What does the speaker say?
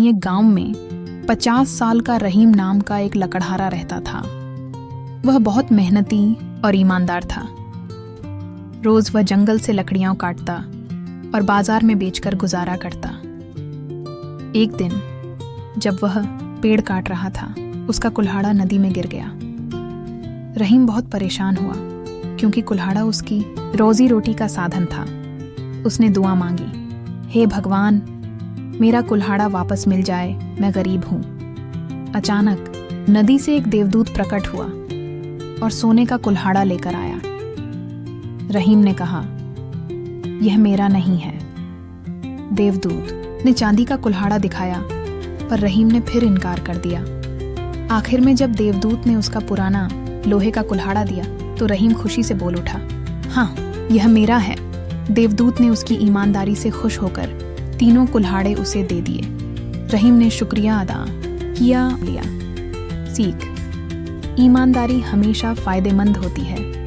वहीं एक गांव में 50 साल का रहीम नाम का एक लकड़हारा रहता था। वह बहुत मेहनती और ईमानदार था। रोज वह जंगल से लकड़ियां काटता और बाजार में बेचकर गुजारा करता। एक दिन जब वह पेड़ काट रहा था, उसका कुल्हाड़ा नदी में गिर गया। रहीम बहुत परेशान हुआ क्योंकि कुल्हाड़ा उसकी रोजी रोटी का साधन था। उसने दुआ मांगी, हे भगवान, मेरा कुल्हाड़ा वापस मिल जाए, मैं गरीब हूं। अचानक नदी से एक देवदूत प्रकट हुआ और सोने का कुल्हाड़ा लेकर आया। रहीम ने कहा, यह मेरा नहीं है। देवदूत ने चांदी का कुल्हाड़ा दिखाया, पर रहीम ने फिर इनकार कर दिया। आखिर में जब देवदूत ने उसका पुराना लोहे का कुल्हाड़ा दिया तो रहीम खुशी से बोल उठा, हाँ, यह मेरा है। देवदूत ने उसकी ईमानदारी से खुश होकर तीनों कुल्हाड़े उसे दे दिए। रहीम ने शुक्रिया अदा किया। सीख: ईमानदारी हमेशा फायदेमंद होती है।